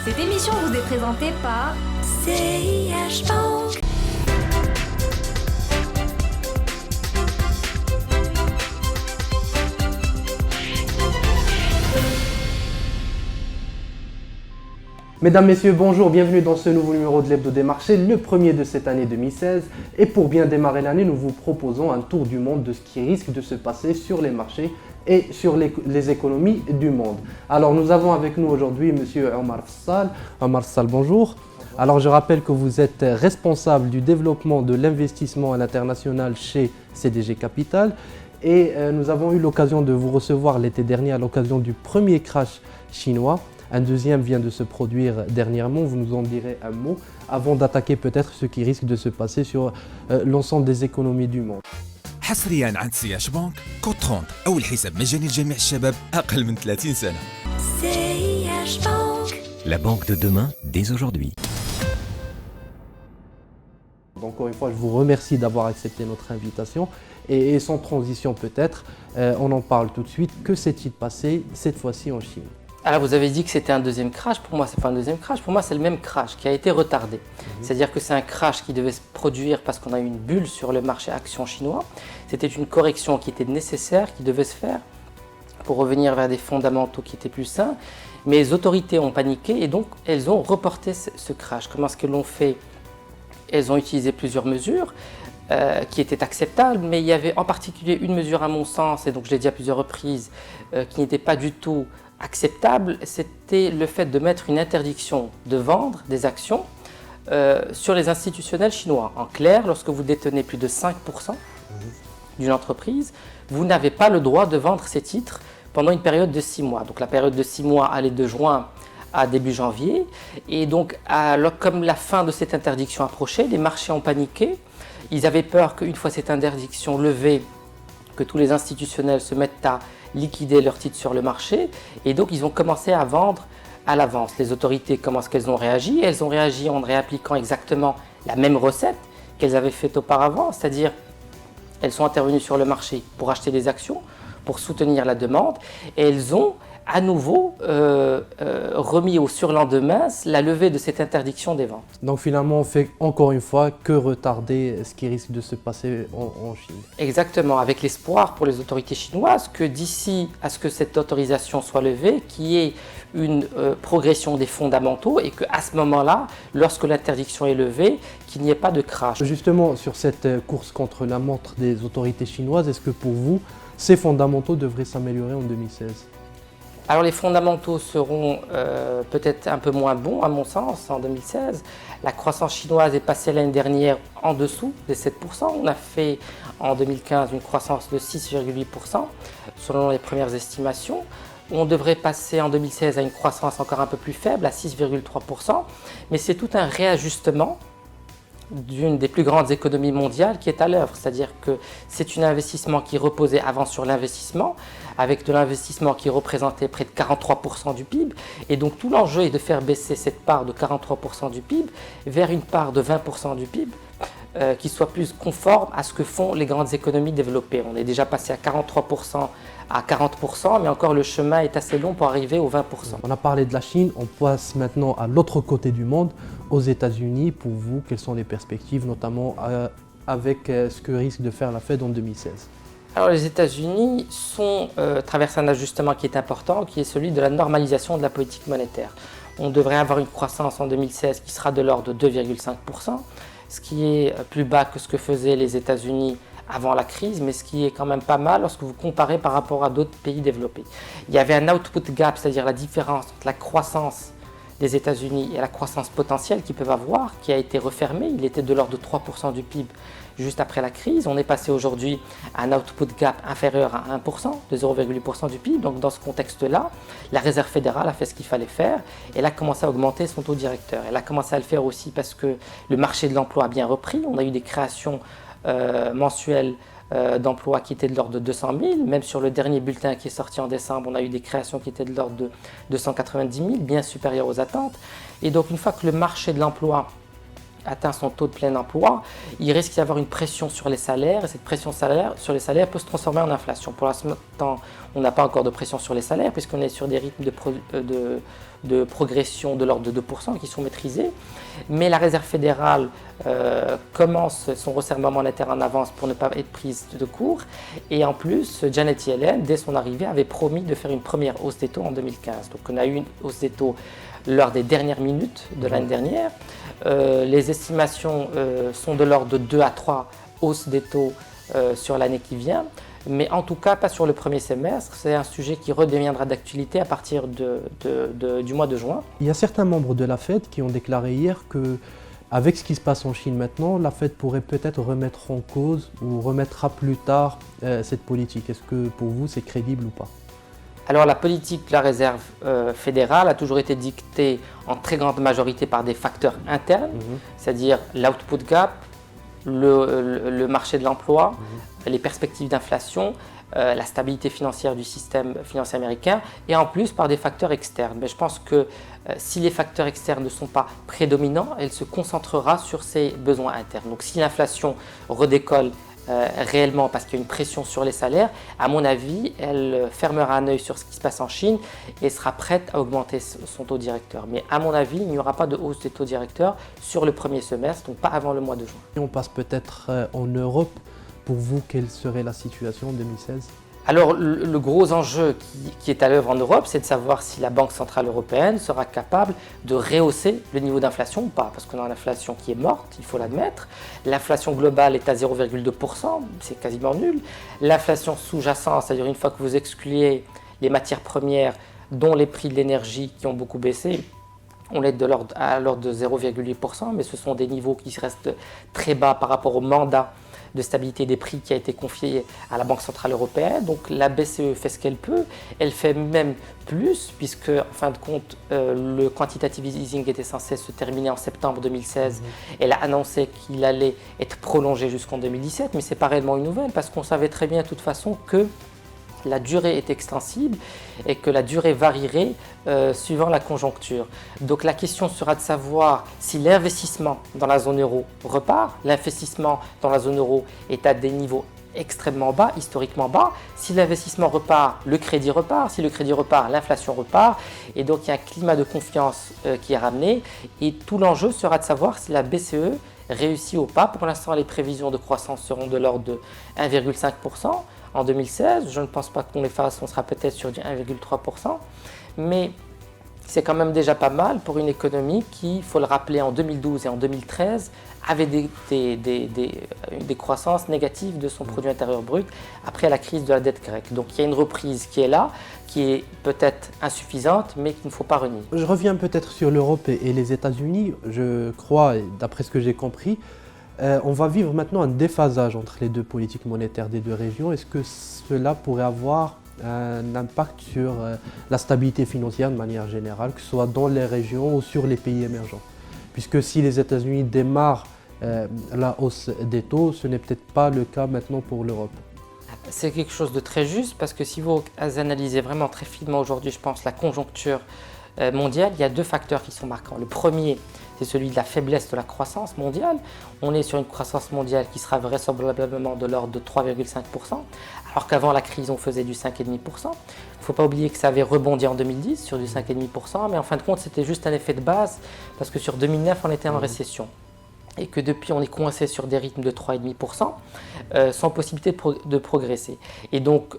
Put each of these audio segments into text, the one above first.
Cette émission vous est présentée par CIH Bank. Mesdames, Messieurs, bonjour, bienvenue dans ce nouveau numéro de l'Hebdo des marchés, le premier de cette année 2016. Et pour bien démarrer l'année, nous vous proposons un tour du monde de ce qui risque de se passer sur les marchés et sur les économies du monde. Alors nous avons avec nous aujourd'hui Monsieur Omar Fssal. Omar Fssal, bonjour. Alors je rappelle que vous êtes responsable du développement de l'investissement à l'international chez CDG Capital. Et nous avons eu l'occasion de vous recevoir l'été dernier à l'occasion du premier crash chinois. Un deuxième vient de se produire dernièrement, vous nous en direz un mot avant d'attaquer peut-être ce qui risque de se passer sur l'ensemble des économies du monde. حصريا عند سياش بنك كود 30 أول حساب مجاني لجميع الشباب أقل من 30 سنة. CIH Bank. La banque de demain, dès aujourd'hui. Encore une fois, je vous remercie d'avoir accepté notre invitation et sans transition peut-être, on en parle tout de suite. Que s'est-il passé cette fois-ci en Chine ? Alors vous avez dit que c'était un deuxième crash, pour moi c'est pas un deuxième crash, pour moi c'est le même crash qui a été retardé. C'est-à-dire que c'est un crash qui devait se produire parce qu'on a eu une bulle sur le marché action chinois. C'était une correction qui était nécessaire, qui devait se faire pour revenir vers des fondamentaux qui étaient plus sains. Mais les autorités ont paniqué et donc elles ont reporté ce crash. Comment est-ce qu'elles l'ont fait? Elles ont utilisé plusieurs mesures qui étaient acceptables, mais il y avait en particulier une mesure à mon sens, et donc je l'ai dit à plusieurs reprises, qui n'était pas du tout acceptable, c'était le fait de mettre une interdiction de vendre des actions sur les institutionnels chinois. En clair, lorsque vous détenez plus de 5% d'une entreprise, vous n'avez pas le droit de vendre ces titres pendant une période de 6 mois. Donc la période de 6 mois allait de juin à début janvier. Et donc, comme la fin de cette interdiction approchait, les marchés ont paniqué. Ils avaient peur qu'une fois cette interdiction levée, que tous les institutionnels se mettent à liquider leurs titres sur le marché. Et donc, ils ont commencé à vendre à l'avance. Les autorités, comment est-ce qu'elles ont réagi? Elles ont réagi en réappliquant exactement la même recette qu'elles avaient faite auparavant, c'est-à-dire elles sont intervenues sur le marché pour acheter des actions, pour soutenir la demande, et elles ont à nouveau remis au surlendemain la levée de cette interdiction des ventes. Donc finalement, on fait encore une fois que retarder ce qui risque de se passer en Chine. Exactement, avec l'espoir pour les autorités chinoises que d'ici à ce que cette autorisation soit levée, qu'il y ait une progression des fondamentaux et qu'à ce moment-là, lorsque l'interdiction est levée, qu'il n'y ait pas de crash. Justement, sur cette course contre la montre des autorités chinoises, est-ce que pour vous, ces fondamentaux devraient s'améliorer en 2016 ? Alors les fondamentaux seront peut-être un peu moins bons à mon sens en 2016. La croissance chinoise est passée l'année dernière en dessous des 7%. On a fait en 2015 une croissance de 6,8% selon les premières estimations. On devrait passer en 2016 à une croissance encore un peu plus faible, à 6,3%. Mais c'est tout un réajustement d'une des plus grandes économies mondiales qui est à l'œuvre. C'est-à-dire que c'est un investissement qui reposait avant sur l'investissement, avec de l'investissement qui représentait près de 43% du PIB. Et donc tout l'enjeu est de faire baisser cette part de 43% du PIB vers une part de 20% du PIB qui soit plus conforme à ce que font les grandes économies développées. On est déjà passé à 43% à 40%, mais encore le chemin est assez long pour arriver aux 20%. On a parlé de la Chine, on passe maintenant à l'autre côté du monde, aux États-Unis. Pour vous, quelles sont les perspectives, notamment avec ce que risque de faire la Fed en 2016 ? Alors les États-Unis traversent un ajustement qui est important, qui est celui de la normalisation de la politique monétaire. On devrait avoir une croissance en 2016 qui sera de l'ordre de 2,5%, ce qui est plus bas que ce que faisaient les États-Unis avant la crise, mais ce qui est quand même pas mal lorsque vous comparez par rapport à d'autres pays développés. Il y avait un output gap, c'est-à-dire la différence entre la croissance des États-Unis et la croissance potentielle qu'ils peuvent avoir, qui a été refermé. Il était de l'ordre de 3% du PIB juste après la crise. On est passé aujourd'hui à un output gap inférieur à 1%, de 0,8% du PIB. Donc dans ce contexte-là, la Réserve fédérale a fait ce qu'il fallait faire. Elle a commencé à augmenter son taux directeur. Elle a commencé à le faire aussi parce que le marché de l'emploi a bien repris. On a eu des créations mensuelles d'emplois qui étaient de l'ordre de 200 000. Même sur le dernier bulletin qui est sorti en décembre, on a eu des créations qui étaient de l'ordre de 290 000, bien supérieures aux attentes. Et donc une fois que le marché de l'emploi atteint son taux de plein emploi, il risque d'y avoir une pression sur les salaires, et cette pression sur les salaires peut se transformer en inflation. Pour l'instant, on n'a pas encore de pression sur les salaires, puisqu'on est sur des rythmes de progression de l'ordre de 2% qui sont maîtrisés. Mais la Réserve fédérale commence son resserrement monétaire en avance pour ne pas être prise de court. Et en plus, Janet Yellen, dès son arrivée, avait promis de faire une première hausse des taux en 2015. Donc on a eu une hausse des taux lors des dernières minutes de l'année dernière. Les estimations sont de l'ordre de 2 à 3 hausses des taux sur l'année qui vient. Mais en tout cas, pas sur le premier semestre. C'est un sujet qui redeviendra d'actualité à partir du mois de juin. Il y a certains membres de la Fed qui ont déclaré hier que, avec ce qui se passe en Chine maintenant, la Fed pourrait peut-être remettre en cause ou remettra plus tard cette politique. Est-ce que pour vous c'est crédible ou pas? Alors la politique de la Réserve fédérale a toujours été dictée en très grande majorité par des facteurs internes, c'est-à-dire l'output gap, le marché de l'emploi, les perspectives d'inflation, la stabilité financière du système financier américain et en plus par des facteurs externes. Mais je pense que si les facteurs externes ne sont pas prédominants, elle se concentrera sur ses besoins internes. Donc si l'inflation redécolle réellement parce qu'il y a une pression sur les salaires, à mon avis, elle fermera un œil sur ce qui se passe en Chine et sera prête à augmenter son taux directeur. Mais à mon avis, il n'y aura pas de hausse des taux directeurs sur le premier semestre, donc pas avant le mois de juin. Et on passe peut-être en Europe. Pour vous, quelle serait la situation en 2016? Alors le gros enjeu qui est à l'œuvre en Europe, c'est de savoir si la Banque Centrale Européenne sera capable de rehausser le niveau d'inflation ou pas, parce qu'on a une inflation qui est morte, il faut l'admettre. L'inflation globale est à 0,2%, c'est quasiment nul. L'inflation sous-jacente, c'est-à-dire une fois que vous excluez les matières premières, dont les prix de l'énergie qui ont beaucoup baissé, on est à l'ordre de 0,8%, mais ce sont des niveaux qui restent très bas par rapport au mandat de stabilité des prix qui a été confié à la Banque Centrale Européenne. Donc la BCE fait ce qu'elle peut, elle fait même plus, puisque en fin de compte, le quantitative easing était censé se terminer en septembre 2016. Elle a annoncé qu'il allait être prolongé jusqu'en 2017, mais ce n'est pas réellement une nouvelle, parce qu'on savait très bien de toute façon que la durée est extensible et que la durée varierait suivant la conjoncture. Donc la question sera de savoir si l'investissement dans la zone euro repart. L'investissement dans la zone euro est à des niveaux extrêmement bas, historiquement bas. Si l'investissement repart, le crédit repart. Si le crédit repart, l'inflation repart. Et donc il y a un climat de confiance qui est ramené. Et tout l'enjeu sera de savoir si la BCE réussit ou pas. Pour l'instant, les prévisions de croissance seront de l'ordre de 1,5%. En 2016, je ne pense pas qu'on les fasse, on sera peut-être sur du 1,3%, mais c'est quand même déjà pas mal pour une économie qui, il faut le rappeler, en 2012 et en 2013, avait des croissances négatives de son produit intérieur brut après la crise de la dette grecque. Donc il y a une reprise qui est là, qui est peut-être insuffisante, mais qu'il ne faut pas renier. Je reviens peut-être sur l'Europe et les États-Unis. Je crois, d'après ce que j'ai compris, on va vivre maintenant un déphasage entre les deux politiques monétaires des deux régions. Est-ce que cela pourrait avoir un impact sur la stabilité financière de manière générale, que ce soit dans les régions ou sur les pays émergents? Puisque si les États-Unis démarrent la hausse des taux, ce n'est peut-être pas le cas maintenant pour l'Europe. C'est quelque chose de très juste, parce que si vous analysez vraiment très finement aujourd'hui, je pense, la conjoncture mondiale, il y a deux facteurs qui sont marquants. Le premier, c'est celui de la faiblesse de la croissance mondiale. On est sur une croissance mondiale qui sera vraisemblablement de l'ordre de 3,5%, alors qu'avant la crise, on faisait du 5,5%. Il ne faut pas oublier que ça avait rebondi en 2010 sur du 5,5%, mais en fin de compte, c'était juste un effet de base, parce que sur 2009, on était en récession. Et que depuis, on est coincé sur des rythmes de 3,5%, sans possibilité de progresser. Et donc,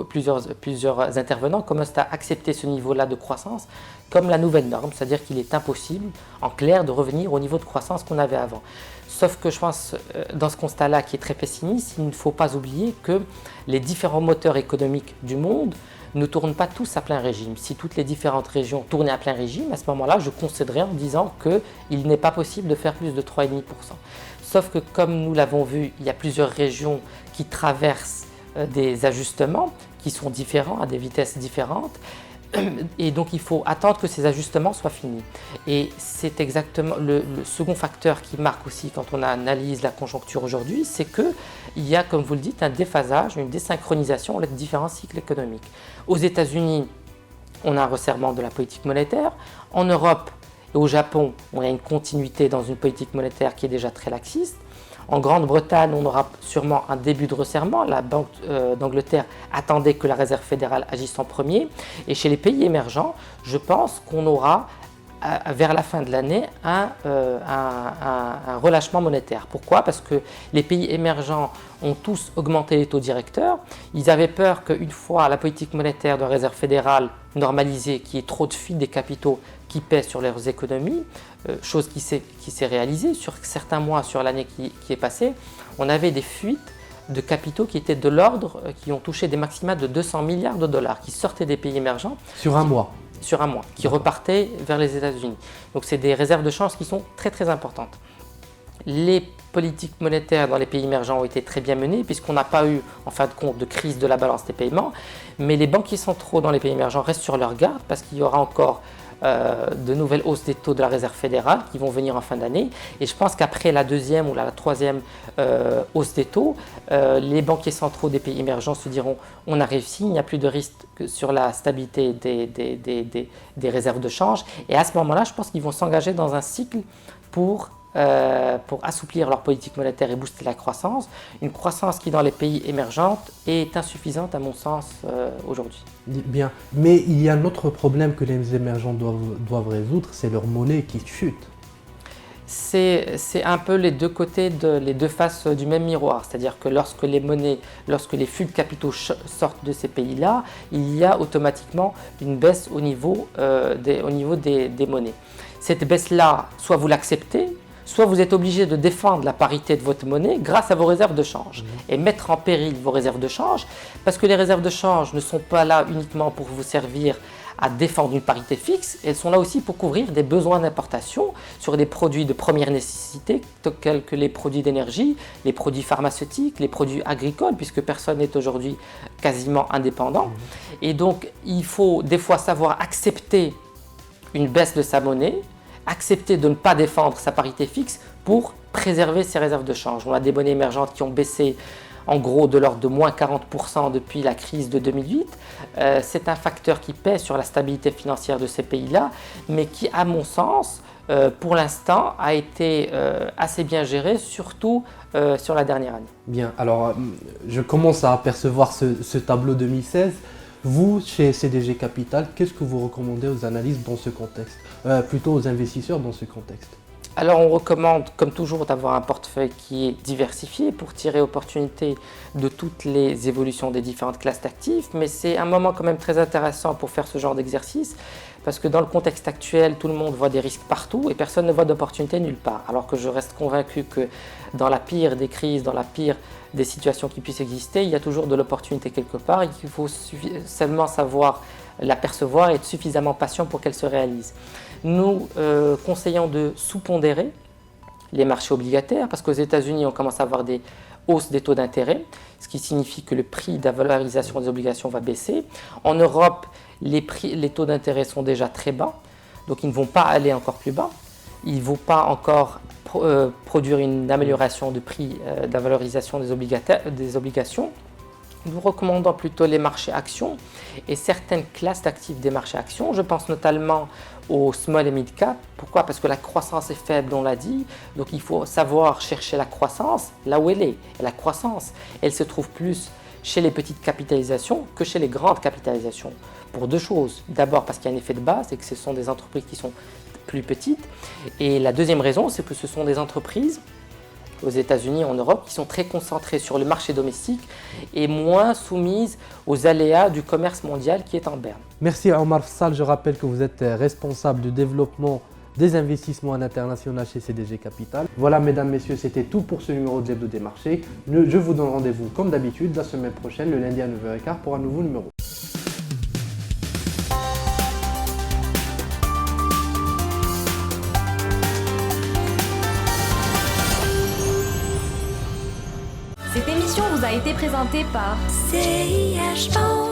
plusieurs intervenants commencent à accepter ce niveau-là de croissance comme la nouvelle norme, c'est-à-dire qu'il est impossible, en clair, de revenir au niveau de croissance qu'on avait avant. Sauf que je pense, dans ce constat-là qui est très pessimiste, il ne faut pas oublier que les différents moteurs économiques du monde ne tournent pas tous à plein régime. Si toutes les différentes régions tournaient à plein régime, à ce moment-là, je concéderais en disant qu'il n'est pas possible de faire plus de 3,5%. Sauf que, comme nous l'avons vu, il y a plusieurs régions qui traversent des ajustements qui sont différents, à des vitesses différentes. Et donc, il faut attendre que ces ajustements soient finis. Et c'est exactement le second facteur qui marque aussi quand on analyse la conjoncture aujourd'hui, c'est qu'il y a, comme vous le dites, un déphasage, une désynchronisation avec différents cycles économiques. Aux États-Unis, on a un resserrement de la politique monétaire. En Europe, et au Japon, on a une continuité dans une politique monétaire qui est déjà très laxiste. En Grande-Bretagne, on aura sûrement un début de resserrement. La Banque d'Angleterre attendait que la Réserve fédérale agisse en premier. Et chez les pays émergents, je pense qu'on aura, vers la fin de l'année, un relâchement monétaire. Pourquoi? Parce que les pays émergents ont tous augmenté les taux directeurs. Ils avaient peur qu'une fois la politique monétaire de la Réserve fédérale normalisée, qu'il y ait trop de fuite des capitaux qui pèsent sur leurs économies, chose qui s'est réalisée sur certains mois, sur l'année qui est passée. On avait des fuites de capitaux qui étaient de l'ordre, qui ont touché des maxima de 200 milliards de dollars, qui sortaient des pays émergents. Sur un mois. Sur un mois, qui repartaient vers les États-Unis. Donc c'est des réserves de change qui sont très très importantes. Les politiques monétaires dans les pays émergents ont été très bien menées puisqu'on n'a pas eu en fin de compte de crise de la balance des paiements, mais les banquiers centraux dans les pays émergents restent sur leur garde parce qu'il y aura encore de nouvelles hausses des taux de la Réserve fédérale qui vont venir en fin d'année. Et je pense qu'après la deuxième ou la troisième hausse des taux, les banquiers centraux des pays émergents se diront on a réussi, il n'y a plus de risque sur la stabilité des réserves de change. Et à ce moment-là, je pense qu'ils vont s'engager dans un cycle pour assouplir leur politique monétaire et booster la croissance. Une croissance qui, dans les pays émergents, est insuffisante à mon sens aujourd'hui. Bien, mais il y a un autre problème que les émergents doivent résoudre, c'est leur monnaie qui chute. C'est un peu les deux côtés, les deux faces du même miroir. C'est-à-dire que lorsque les flux de capitaux sortent de ces pays-là, il y a automatiquement une baisse au niveau des monnaies. Cette baisse-là, soit vous l'acceptez, soit vous êtes obligé de défendre la parité de votre monnaie grâce à vos réserves de change et mettre en péril vos réserves de change, parce que les réserves de change ne sont pas là uniquement pour vous servir à défendre une parité fixe, elles sont là aussi pour couvrir des besoins d'importation sur des produits de première nécessité tels que les produits d'énergie, les produits pharmaceutiques, les produits agricoles, puisque personne n'est aujourd'hui quasiment indépendant. Et donc il faut des fois savoir accepter une baisse de sa monnaie, accepter de ne pas défendre sa parité fixe pour préserver ses réserves de change. On a des monnaies émergentes qui ont baissé en gros de l'ordre de moins 40% depuis la crise de 2008. C'est un facteur qui pèse sur la stabilité financière de ces pays-là, mais qui, à mon sens, pour l'instant, a été assez bien géré, surtout sur la dernière année. Bien, alors je commence à apercevoir ce tableau 2016. Vous, chez CDG Capital, qu'est-ce que vous recommandez aux analystes dans ce contexte, plutôt aux investisseurs dans ce contexte? Alors on recommande, comme toujours, d'avoir un portefeuille qui est diversifié pour tirer opportunité de toutes les évolutions des différentes classes d'actifs, mais c'est un moment quand même très intéressant pour faire ce genre d'exercice, parce que dans le contexte actuel, tout le monde voit des risques partout et personne ne voit d'opportunités nulle part. Alors que je reste convaincu que dans la pire des crises, dans la pire des situations qui puissent exister, il y a toujours de l'opportunité quelque part et qu'il faut seulement savoir l'apercevoir et être suffisamment patient pour qu'elle se réalise. Nous conseillons de sous-pondérer les marchés obligataires parce qu'aux États-Unis, on commence à avoir des hausses des taux d'intérêt, ce qui signifie que le prix de la valorisation des obligations va baisser. En Europe, les taux d'intérêt sont déjà très bas, donc ils ne vont pas aller encore plus bas. Il ne vont pas encore produire une amélioration du prix de la valorisation des obligations. Nous recommandons plutôt les marchés actions et certaines classes d'actifs des marchés actions. Je pense notamment aux small et mid cap. Pourquoi? Parce que la croissance est faible, on l'a dit. Donc il faut savoir chercher la croissance là où elle est. Et la croissance, elle se trouve plus chez les petites capitalisations que chez les grandes capitalisations. Pour deux choses. D'abord parce qu'il y a un effet de base et que ce sont des entreprises qui sont plus petites. Et la deuxième raison, c'est que ce sont des entreprises aux États-Unis, en Europe, qui sont très concentrées sur le marché domestique et moins soumises aux aléas du commerce mondial qui est en berne. Merci Omar Fsal, je rappelle que vous êtes responsable du développement des investissements à l'international chez CDG Capital. Voilà mesdames, messieurs, c'était tout pour ce numéro de l'Hebdo des marchés. Je vous donne rendez-vous comme d'habitude la semaine prochaine, le lundi à 9h15 pour un nouveau numéro. Cette émission vous a été présentée par CIH Bank.